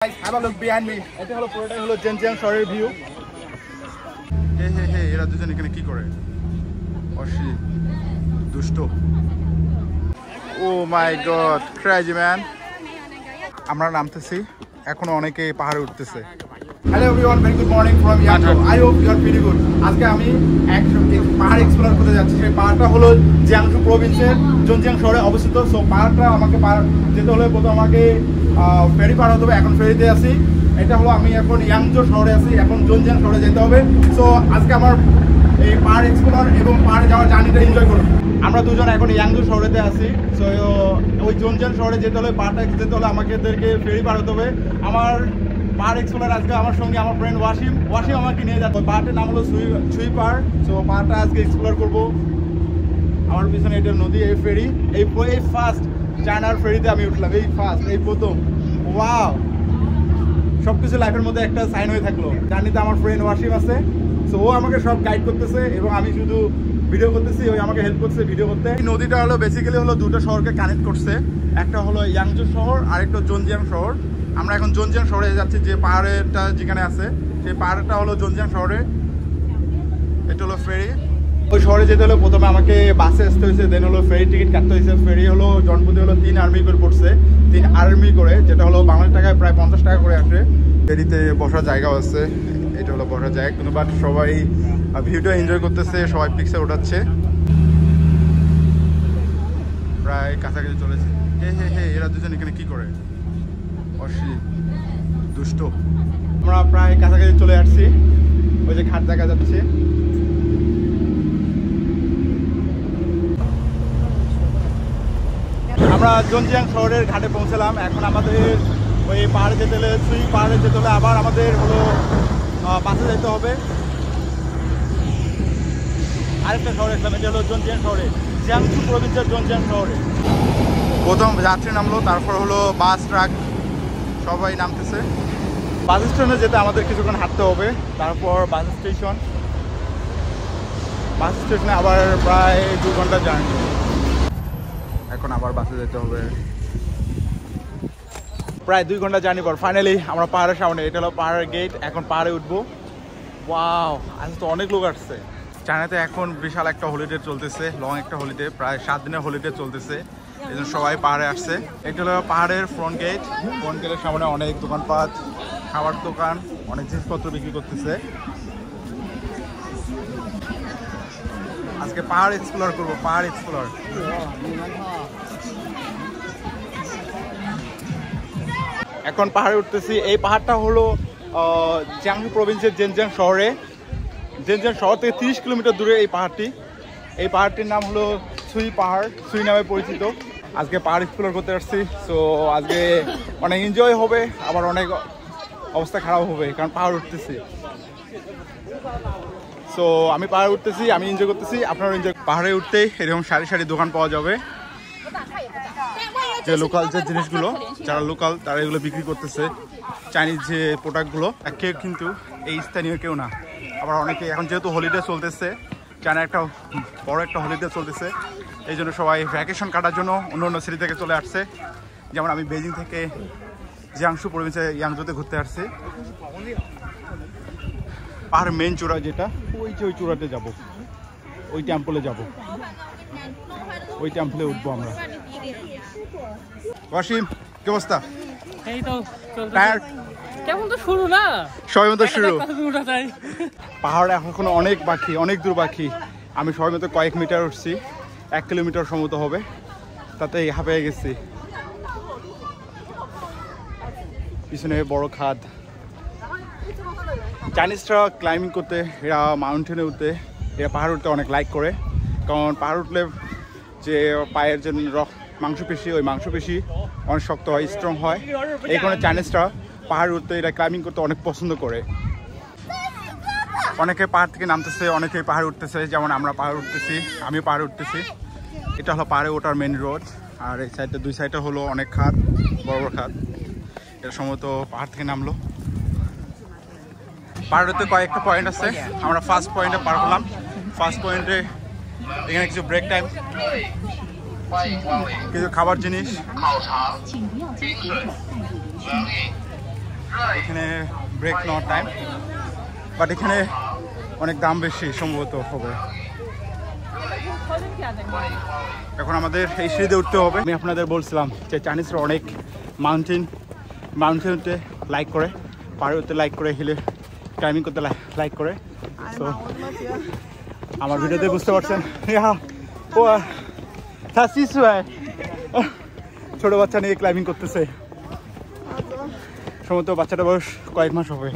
Guys, have a look behind me. এটা হলো পুরোটাই হলো জেনজিয়াং শহরের ভিউ। হে এরা দুজন এখানে কি করে? অশি দুষ্ট। Oh my god, crazy man. আমরা নামতেছি। এখনো অনেকে পাহাড়ে উঠতেছে। Hello everyone, very good morning from Yangzhou. I hope you are pretty good. আজকে আমি এক পাহাড় এক্সপ্লোর করতে যাচ্ছি। সেই পাহাড়টা হলো জিয়াংজু প্রভিন্সের জনজিয়াং শহরে অবস্থিত। সো পাহাড়টা আমাকে যেতে হলে প্রথমে আমাকে ফেরি পার হতে হবে। এখন ফেরিতে আছি। এটা হলো আমি এখন ইয়াংজো শহরে আছি। এখন জনজিয়াং শহরে যেতে হবে। সো আজকে আমার এই পাহাড় এক্সপ্লোর এবং পাহাড়ে যাওয়ার জার্নিটা এনজয় করুন। আমরা দুজন এখন ইয়াংজো শহরেতে আছি। সো ওই জনজিয়াং শহরে যেতে হলে পাহাড়টা যেতে হলে আমাদেরকে ফেরি পার হতে হবে। আমার পাহাড় এক্সপ্লোর আজকে আমার সঙ্গে আমার ফ্রেন্ড ওয়াসিম আমাকে নিয়ে যাচ্ছে। পাহাড়টার নাম হলো ছুই পাহাড়। সো পাহাড়টা আজকে এক্সপ্লোর করবো। আমার পিছনে এটা নদী, এই ফেরি, এই ফার্স্ট চায়নার ফেরিতে আমি উঠলাম, এই প্রথম। ওয়াও, সবকিছু লাইফের মধ্যে একটা সাইন হয়ে থাকলো। জার্নিতে আমার ফ্রেন্ড ওয়াসিম আছে। সো ও আমাকে সব গাইড করতেছে এবং আমি শুধু ভিডিও করতেছি, ওই আমাকে হেল্প করছে ভিডিও করতে। এই নদীটা হলো বেসিক্যালি হলো দুটো শহরকে কানেক্ট করছে। একটা হলো ইয়াংজো শহর আর একটা জনজিয়াং শহর। আমরা এখন জনজিয়াং শহরে যাচ্ছি। যে পাহাড়টা যেখানে আছে সেই পাহাড়টা হলো জনজিয়াং শহরে। এটা হলো ফেরি। ওই শহরে যেতে হলে প্রথমে আমাকে বাসে আসতে হয়েছে, দেন হলো ফেরি টিকিট কাটতে হয়েছে। ফেরি হলো জনপ্রতি হলো 3 আর্মি করে পড়ছে, 3 আর্মি করে, যেটা হলো বাংলা টাকায় প্রায় 50 টাকা করে আসে। ফেরিতে বসার জায়গাও আছে, এটা হলো বসার জায়গা। কিন্তু বাট সবাই ভিউটা এনজয় করতেছে, সবাই পিকচার ওঠাচ্ছে। প্রায় কাছাকাছি চলেছে। হে এরা দুজন এখানে কি করে? অশি দুষ্ট। আমরা প্রায় কাছাকাছি চলে আসছি। ওই যে ঘাট দেখা যাচ্ছে। আমরা জনজিয়াং শহরের ঘাটে পৌঁছলাম। এখন আমাদের ওই পাহাড়ে যেতে হলে ছুই পাহাড়ে যেতে হলে আবার আমাদের হলো বাসে যেতে হবে। আরেকটা শহরে আসলাম, এটা হলো জনজিয়াং শহরে, জিয়াংজু প্রভিন্সের জনজিয়াং শহরে। প্রথম যাত্রী নামলো, তারপর হলো বাস, ট্রাক সবাই নামতেছে। বাস স্টেশনে যেতে আমাদের কিছুক্ষণ হাঁটতে হবে। তারপর বাস স্টেশনে আবার প্রায় 2 ঘন্টা জার্নি। এখন আবার বাসে যেতে হবে। প্রায় 2 ঘন্টা জার্নি পর ফাইনালি আমরা পাহাড়ের সামনে। এটা হলো পাহাড়ের গেট। এখন পাহাড়ে উঠবো। ওয়াও, আজ তো অনেক লোক আসছে। চায়নাতে এখন বিশাল একটা হলিডে চলতেছে, লং একটা হলিডে, প্রায় 7 দিনের হলিডে চলতেছে। এই জন্য সবাই পাহাড়ে আসছে। এটা হলো পাহাড়ের ফ্রন্ট গেট। ফ্রন্ট গেটের সামনে অনেক দোকানপাট, খাবার দোকান, অনেক জিনিসপত্র বিক্রি করতেছে। আজকে পাহাড় এক্সপ্লোর করবো, পাহাড় এক্সপ্লোর। এখন পাহাড়ে উঠতেছি। এই পাহাড়টা হলো জিয়াংজু প্রভিন্সের জেনজিয়াং শহরে। জেনজিয়াং শহর থেকে 30 কিলোমিটার দূরে এই পাহাড়টি। এই পাহাড়টির নাম হলো ছুই পাহাড়, ছুই নামে পরিচিত। আজকে পাহাড় এক্সপ্লোর করতে আসছি। সো আজকে অনেক এনজয় হবে, আবার অনেক অবস্থা খারাপ হবে, কারণ পাহাড় উঠতেছি। সো আমি পাহাড়ে উঠতেছি, আমি এনজয় করতেছি, আপনারা এনজয়। পাহাড়ে উঠতেই এরকম সারি সারি দোকান পাওয়া যাবে। যে লোকাল যে জিনিসগুলো, যারা লোকাল তারা এগুলো বিক্রি করতেছে। চাইনিজ যে প্রোডাক্টগুলো, কেউ কিন্তু এই স্থানীয় কেউ না। আবার অনেকে এখন যেহেতু হলিডে চলতেছে, চায়না একটা বড় একটা হলিডে চলতেছে, এই জন্য সবাই ভ্যাকেশন কাটার জন্য অন্য অন্য সিটি থেকে চলে আসছে। যেমন আমি বেজিং থেকে জিয়াংজু প্রভিন্সে ইয়াংজোতে ঘুরতে আসছি। পাহাড়ের মেন চূড়া যেটা, ওই চূড়াতে যাব, ওই টেম্পলে যাব, ওই টেম্পলে উঠবো আমরা। ওয়াসিম, কি অবস্থা? এই তো টায়ার্ড? কেমন তো শুরু না, সবাই মতো শুরু। পাহাড় এখনো অনেক বাকি, অনেক দূর বাকি। আমি সবাই মতো কয়েক মিটার উঠছি, 1 কিলোমিটার সম্ভবত হবে, তাতে হাঁপিয়ে গেছি। পিছনে বড় খাদ। চাইনিজরা ক্লাইম্বিং করতে, এরা মাউন্টেনে উঠতে, এরা পাহাড় উঠতে অনেক লাইক করে। কারণ পাহাড় উঠলে যে পায়ের যে মাংসপেশি, ওই মাংসপেশি অনেক শক্ত হয়, স্ট্রং হয়। এই কারণে চাইনিজরা পাহাড় উঠতে, এরা ক্লাইম্বিং করতে অনেক পছন্দ করে। অনেকে পাহাড় থেকে নামতেছে, অনেকে পাহাড় উঠতেছে। যেমন আমরা পাহাড় উঠতেছি, আমিও পাহাড় উঠতেছি। এটা হলো পাহাড়ে ওঠার মেন রোড। আর এই সাইডটা, 2 সাইডে হলো অনেক খাদ, বড় বড় খাদ। এটা সম্ভবত পাহাড় থেকে নামলো। পাহাড়েতে কয়েকটা পয়েন্ট আছে। আমরা ফার্স্ট পয়েন্টে পার হলাম। ফার্স্ট পয়েন্টে এখানে কিছু ব্রেক টাইম, কিছু খাবার জিনিস। এখানে ব্রেক নেওয়ার টাইম, বাট এখানে অনেক দাম বেশি সম্ভবত হবে। এখন আমাদের এই সিঁড়িতে উঠতে হবে। আমি আপনাদের বলছিলাম যে চাইনিজরা অনেক মাউন্টেনতে লাইক করে, পাহাড়ে লাইক করে, হিলে ক্লাইম্বিং করতে লাইক করে। তো আমার ভিডিওতে বুঝতে পারছেন ও ছোট বাচ্চা নিয়ে ক্লাইম্বিং করতেছে, সম্ভবত বাচ্চাটা বয়স কয়েক মাস হবে।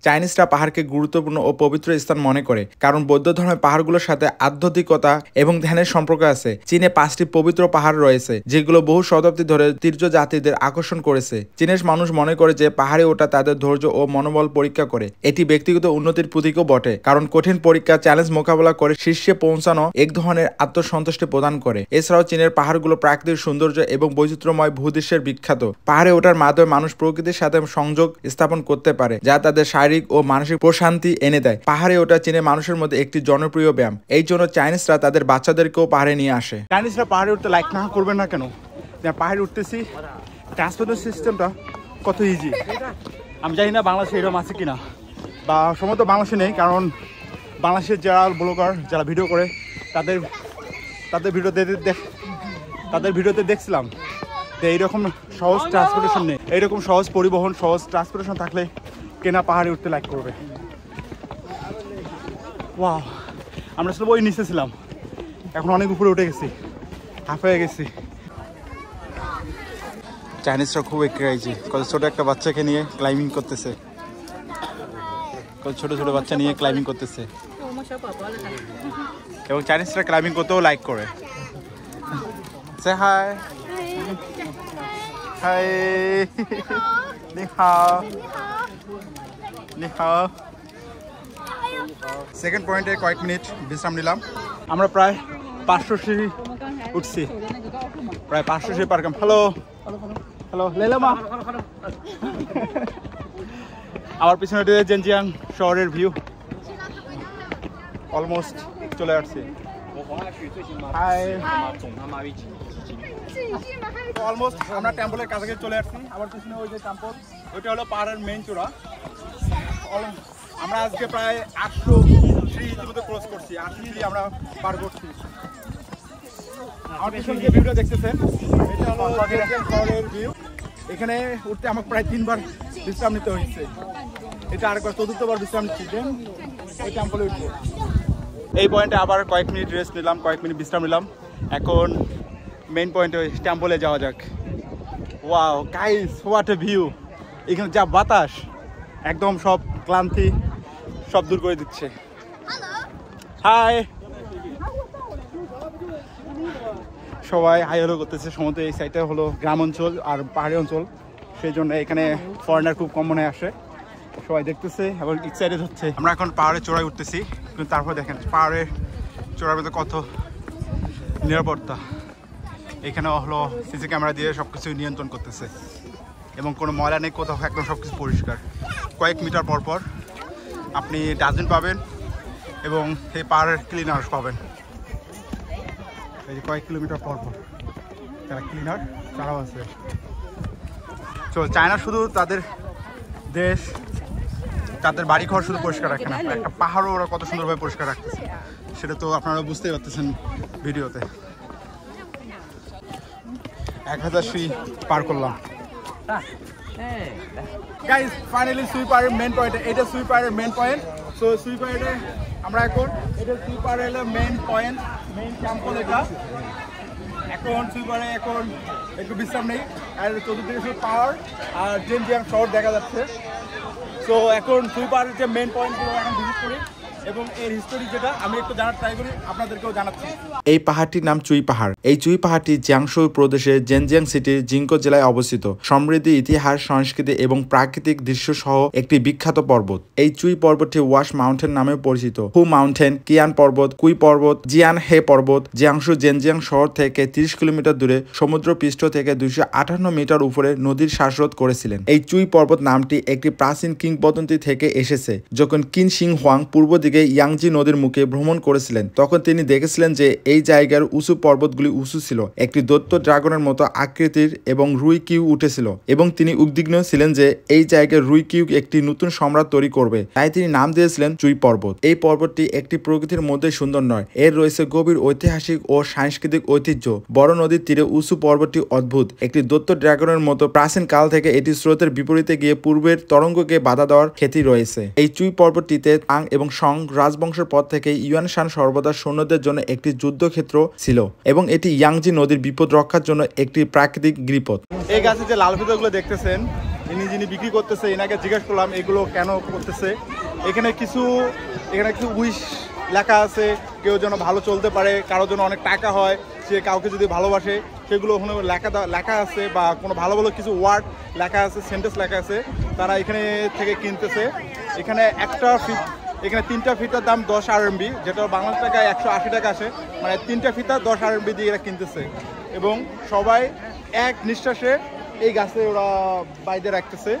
চাইনিজরা পাহাড়কে গুরুত্বপূর্ণ ও পবিত্র স্থান মনে করে, কারণ বৌদ্ধ ধর্মে পাহাড়গুলোর সাথে আধ্যাত্মিকতা এবং ধ্যানের সম্পর্ক আছে। চীনে 5টি পবিত্র পাহাড় রয়েছে, যেগুলো বহু শতাব্দী ধরে তীর্থযাত্রীদের আকর্ষণ করেছে। চীনের মানুষ মনে করে যে পাহাড়ে ওঠা তাদের ধৈর্য ও মনোবল পরীক্ষা করে। এটি ব্যক্তিগত উন্নতির প্রতীকও বটে, কারণ কঠিন পরীক্ষা চ্যালেঞ্জ মোকাবেলা করে শীর্ষে পৌঁছানো এক ধরনের আত্মসন্তুষ্টি প্রদান করে। এছাড়াও চীনের পাহাড়গুলো প্রাকৃতিক সৌন্দর্য এবং বৈচিত্র্যময় ভূদৃশ্যের বিখ্যাত। পাহাড়ে ওঠার মাধ্যমে মানুষ প্রকৃতির সাথে সংযোগ স্থাপন করতে পারে, যা তাদের শারীরিক ও মানসিক প্রশান্তি এনে দেয়। পাহাড়ে ওঠা চীনের মানুষের মধ্যে একটি জনপ্রিয় ব্যায়াম, এই জন্য চাইনিজরা তাদের বাচ্চাদেরকেও পাহাড়ে নিয়ে আসে। চাইনিজরা পাহাড়ে উঠতে লাইক না করবেন না কেন? পাহাড়ে উঠতেছি, ট্রান্সপোর্টের সিস্টেমটা কত ইজি। আমি জানি না বাংলাদেশে এরকম আছে কিনা, বা সম্ভবত বাংলাদেশে নেই, কারণ বাংলাদেশের যারা ব্লগার যারা ভিডিও করে তাদের ভিডিওতে দেখছিলাম যে এইরকম সহজ ট্রান্সপোর্টেশন নেই, এইরকম সহজ পরিবহন, সহজ ট্রান্সপোর্টেশন থাকলে কেনা পাহাড়ে উঠতে লাইক করবে। ওয়াও, আমরা আসলে ওই নিচে ছিলাম, এখন অনেক উপরে উঠে গেছি, হাঁপিয়ে গেছি। চাইনিজরা খুব এক্সাইটেড, কত ছোট একটা বাচ্চাকে নিয়ে ক্লাইম্বিং করতেছে, কত ছোট ছোট বাচ্চা নিয়ে ক্লাইম্বিং করতেছে, এবং চাইনিজরা ক্লাইম্বিং করতেও লাইক করে। সে হাই হাই, নি হাও নি হাও। সেকেন্ড পয়েন্টে কয়েক মিনিট বিশ্রাম নিলাম। আমরা প্রায় 500 সিঁড়ি উঠছি, প্রায় 500 সিঁড়ি পার করলাম। হ্যালো হ্যালো লেলামা, আমার পিছনে জেনজিয়াং শহরের ভিউ, অলমোস্ট চলে আসছি। অলমোস্ট আমরা টেম্পলের কাছাকাছি চলে আসছি। আমার পিছনে ওই যে টেম্পল, ওইটা হলো পাহাড়ের মেইন চূড়া। আমরা আজকে প্রায় 800 সিঁড়ি ইতিমধ্যে ক্রস করছি, 800 সিঁড়ি আমরা পার করছি। আমার পিছনে যে ভিউটা দেখতেছেন, এটা হলো শহরের ভিউ। এখানে উঠতে আমাকে প্রায় 3বার বিশ্রাম নিতে হয়েছে, এটা আরেকবার 4র্থবার বিশ্রাম নিচ্ছি, দেন এই টেম্পলে উঠবো। এই পয়েন্টে আবার কয়েক মিনিট রেস্ট নিলাম, কয়েক মিনিট বিশ্রাম নিলাম। এখন মেইন পয়েন্টে টেম্পলে যাওয়া যাক। Wow guys, what a view! এখানে যা বাতাস, একদম সব ক্লান্তি সব দূর করে দিচ্ছে। হাই, সবাই হাই হ্যালো করতেছে। সম্ভবত এই সাইডটা হলো গ্রাম অঞ্চল আর পাহাড়ি অঞ্চল, সেই জন্য এখানে ফরেনার খুব কম মনে আসে। সবাই দেখতেছে এবং এক্সাইটেড হচ্ছে। আমরা এখন পাহাড়ের চূড়ায় উঠতেছি, কিন্তু তারপর দেখেন পাহাড়ের চূড়ার মধ্যে কত নিরাপত্তা। এখানে হলো সিসি ক্যামেরা দিয়ে সব কিছু নিয়ন্ত্রণ করতেছে, এবং কোনো ময়লা নেই কোথাও, একদম সব কিছু পরিষ্কার। কয়েক মিটার পর পর আপনি ডাস্টবিন পাবেন এবং এই পাহাড়ের ক্লিনার পাবেন। এই যে কয়েক কিলোমিটার পর পর তারা ক্লিনার চালাও আছে। তো চায়না শুধু তাদের দেশ, তাদের বাড়িঘর শুধু পরিষ্কার রাখে না, একটা পাহাড়ও ওরা কত সুন্দরভাবে পরিষ্কার রাখতেছে, সেটা তো আপনারা বুঝতেই পারতেছেন ভিডিওতে। 1000 সিঁড়ি পার করলাম। গাইস, ফাইনালি সুইপারের মেইন পয়েন্ট, এটা সুইপারের মেইন পয়েন্ট। সো সুইপারে আমরা এখন, এটা সুইপারের মেইন পয়েন্ট, মেইন টেম্পল এটা। এখন সুইপারে এখন একটু বিশ্রাম নেই, আর চতুর্দিকে শুধু পাহাড় আর জেনজিয়াং শহর দেখা যাচ্ছে। সো এখন সুইপারের যে মেইন পয়েন্টগুলো এখন ভিজিট করি, এবং এর হিস্টোরি যেটা আমি একটু জানার ট্রাই করি, আপনাদেরকেও জানাচ্ছি। এই পাহাড়টির নাম চুই পাহাড়। এই চুই পাহাড়টি জিয়াংশু প্রদেশের জেনজিয়াং সিটির জিংকো জেলায় অবস্থিত। সমৃদ্ধ ইতিহাস, সংস্কৃতি এবং প্রাকৃতিক দৃশ্য সহ একটি বিখ্যাত পর্বত। এই চুই পর্বতটি ওয়াশ মাউন্টেন নামে পরিচিত। হু মাউন্টেন, কিয়ান পর্বত, কুই পর্বত, জিয়ান হে পর্বত জিয়াংশু জেনজিয়াং শহর থেকে 30 কিলোমিটার দূরে সমুদ্র পৃষ্ঠ থেকে 258 মিটার উপরে নদীর শ্বাসরোধ করেছিলেন। এই চুই পর্বত নামটি একটি প্রাচীন কিংবদন্তি থেকে এসেছে, যখন কিন সিং হোয়াং পূর্ব দিকে দিকে ইয়াংজি নদীর মুখে ভ্রমণ করেছিলেন। তখন তিনি দেখেছিলেন যে এই জায়গার উঁচু পর্বতগুলি উঁচু ছিল, একটি দৈত্য ড্রাগনের মতো আকৃতির এবং রুই কিউ উঠেছিল এবং তিনি উদ্বিগ্ন ছিলেন যে এই জায়গায় রুই কিউ একটি নতুন সম্রাট তৈরি করবে। তাই তিনি নাম দিয়েছিলেন চুই পর্বত। এই পর্বতটি একটি প্রকৃতির মধ্যে সুন্দর নয়, এর রয়েছে গভীর ঐতিহাসিক ও সাংস্কৃতিক ঐতিহ্য। বড় নদীর তীরে উঁচু পর্বতটি অদ্ভুত, একটি দৈত্য ড্রাগনের মতো। প্রাচীন কাল থেকে এটি স্রোতের বিপরীতে গিয়ে পূর্বের তরঙ্গকে বাধা দেওয়ার খ্যাতি রয়েছে। এই চুই পর্বতটিতে তাং এবং সং রাজবংশের পর থেকে ইউয়ান শান সর্বদা সৈন্যদের জন্য একটি যুদ্ধক্ষেত্র ছিল এবং এটি ইয়াংজি নদীর বিপদ রক্ষার জন্য একটি প্রাকৃতিক গিরিপথ। এই গাছে যে লাল ফিতাগুলো দেখতেছেন, যিনি বিক্রি করতেছে, এনাকে জিজ্ঞেস করলাম এগুলো কেন করতেছে। এখানে কিছু উইশ লেখা আছে, কেউ যেন ভালো চলতে পারে, কারোর জন্য অনেক টাকা হয়, সে কাউকে যদি ভালোবাসে, সেগুলো ওখানে লেখা আছে, বা কোনো ভালো ভালো কিছু ওয়ার্ড লেখা আছে, সেন্টেন্স লেখা আছে, তারা এখানে থেকে কিনতেছে। এখানে এখানে 3টা ফিতার দাম 10 RMB, যেটা বাংলা টাকায় 180 টাকা আসে। মানে 3টা ফিতা 10 RMB দিয়ে এরা কিনতেছে এবং সবাই এক নিঃশ্বাসে এই গাছে ওরা বাইরে রাখতেছে।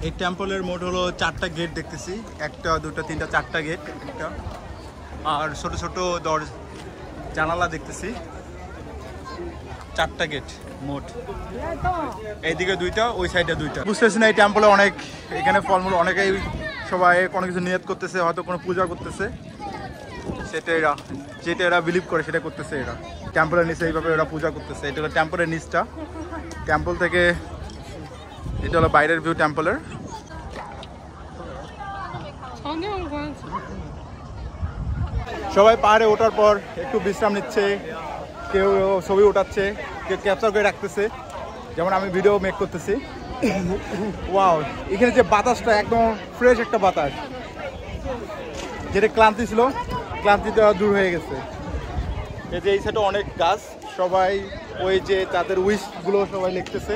এই টেম্পলের মোট হলো 4টা গেট দেখতেছি, 1টা 2টা 3টা 4টা গেট একটা, আর ছোট ছোট জানালা দেখতেছি। 4টা গেট মোট, এইদিকে 2টা, ওই সাইডে 2টা। বুঝতেছি না এই টেম্পলে অনেক, এখানে ফলমূল অনেকেই সবাই কোনো কিছু নিয়ত করতেছে, হয়তো কোনো পূজা করতেছে, যেটা এরা বিলিভ করে সেটা করতেছে। এরা টেম্পলের নিচে এইভাবে এরা পূজা করতেছে। এটা হলো টেম্পলের নিচটা, টেম্পল থেকে এটা হলো বাইরের ভিউ টেম্পলের। সবাই পাহাড়ে ওঠার পর একটু বিশ্রাম নিচ্ছে, কেউ ছবি ওঠাচ্ছে, কেউ ক্যাপচার করে রাখতেছে, যেমন আমি ভিডিও মেক করতেছি। ওয়াও, এখানে যে বাতাসটা একদম ফ্রেশ একটা বাতাস, যেটা ক্লান্তি ছিল, ক্লান্তিটা দূর হয়ে গেছে। এই যে এই সাইডে অনেক গাছ, সবাই ওই যে তাদের উইশগুলো সবাই লিখতেছে।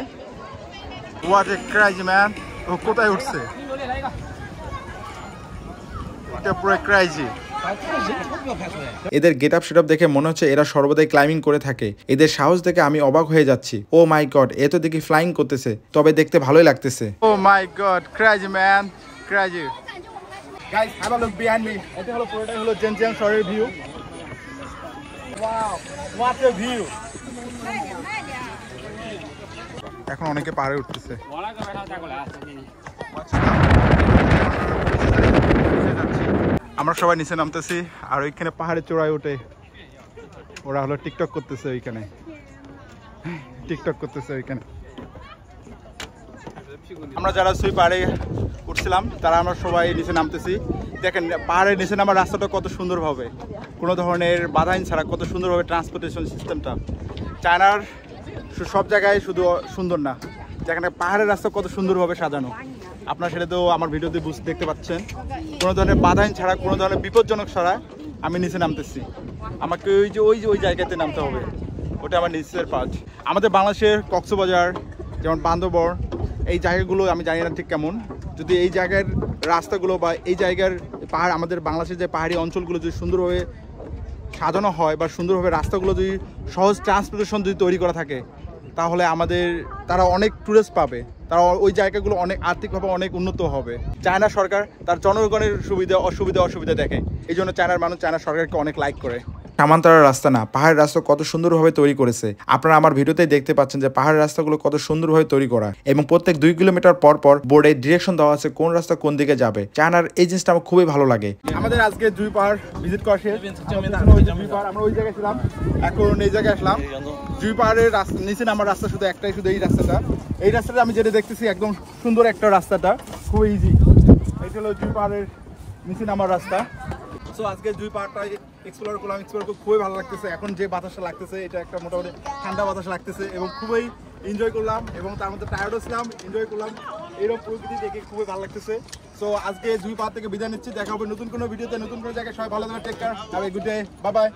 হোয়াট এ ক্রাইজি ম্যান, ও কোথায় উঠছে, এটা পুরো ক্রাইজি। এদের গেট আপ সেট আপ দেখে মনে হচ্ছে এরা সর্বদাই ক্লাইম্বিং করে থাকে। এদের সাহস দেখে আমি অবাক হয়ে যাচ্ছি। ও মাই গড, এ তো দেখি ফ্লাইং করতেছে, তবে দেখতে ভালোই লাগতেছে। Oh my god, crazy man, crazy. Guys, have a look behind me. এটা হলো পুরোটাই হলো জেনজিয়াং শহরের ভিউ। Wow, what a view. এখন অনেকে পাহাড়ে উঠতেছে। আমরা সবাই নিচে নামতেছি, আর ওইখানে পাহাড়ে চূড়ায় উঠে ওরা হলো টিকটক করতেছে। ওইখানে আমরা যারা সুই পাহাড়ে উঠছিলাম তারা আমরা সবাই নিচে নামতেছি। দেখেন পাহাড়ের নিচে নামার রাস্তাটা কত সুন্দরভাবে, কোনো ধরনের বাধাহীন ছাড়া কত সুন্দরভাবে ট্রান্সপোর্টেশন সিস্টেমটা। চায়নার সব জায়গায় শুধু সুন্দর না, যেখানে পাহাড়ের রাস্তা কত সুন্দরভাবে সাজানো, আপনারা সেটা তো আমার ভিডিওতে দেখতে পাচ্ছেন। কোনো ধরনের বাধাহীন ছাড়া, কোনো ধরনের বিপজ্জনক ছাড়া আমি নিচে নামতেছি। আমাকে ওই জায়গাতে নামতে হবে, ওটা আমার নিচের পার্ট। আমাদের বাংলাদেশের কক্সবাজার, যেমন বান্দরবন, এই জায়গাগুলো আমি জানি না ঠিক কেমন। যদি এই জায়গার রাস্তাগুলো বা এই জায়গার পাহাড়, আমাদের বাংলাদেশের যে পাহাড়ি অঞ্চলগুলো যদি সুন্দরভাবে সাজানো হয় বা সুন্দরভাবে রাস্তাগুলো যদি সহজ ট্রান্সপোর্টেশন যদি তৈরি করা থাকে, তাহলে তারা অনেক টুরিস্ট পাবে, তারা ওই জায়গাগুলো অনেক আর্থিকভাবে অনেক উন্নত হবে। চায়না সরকার তার জনগণের অসুবিধা দেখে, এই জন্য চায়নার মানুষ চায়না সরকারকে অনেক লাইক করে। সামান্তরাল রাস্তা না, পাহাড়ের রাস্তা কত সুন্দরভাবে তৈরি করেছে। আপনারা আমার ভিডিওতেই দেখতে পাচ্ছেন যে পাহাড়ের রাস্তাগুলো কত সুন্দরভাবে তৈরি করা, এবং প্রত্যেক 2 কিলোমিটার পর পর বোর্ডে ডিরেকশন দেওয়া আছে কোন রাস্তা কোন দিকে যাবে। চায়নার এই জিনিসটা আমার খুবই ভালো লাগে। আমাদের আজকে জুই পাহাড় ভিজিট করা শেষ। আমরা ওই জায়গায় ছিলাম, এখন এই জায়গায় আসলাম। জুই পাহাড়ের নিচে নামার রাস্তা শুধু একটাই, শুধু এই রাস্তাটা আমি যেটা দেখতেছি একদম সুন্দর একটা রাস্তাটা, খুব ইজি। এটা হলো জুই পাহাড়ের নিচে নামার রাস্তা। সো আজকে জুই পাহাড়টা এক্সপ্লোর করলাম, খুবই ভালো লাগতেছে। এখন যে বাতাসটা লাগতেছে, এটা একটা মোটামুটি ঠান্ডা বাতাস লাগতেছে এবং খুবই এনজয় করলাম, এবং তার মধ্যে টায়ার্ডও ছিলাম, এনজয় করলাম। এরকম প্রকৃতি দেখে খুবই ভালো লাগতেছে। সো আজকে জুই পাহাড় থেকে বিদায় নিচ্ছি, দেখা হবে নতুন কোনো ভিডিওতে, নতুন কোনো জায়গায়। সবাই ভালো থাকবেন, take care, have a good day, bye by.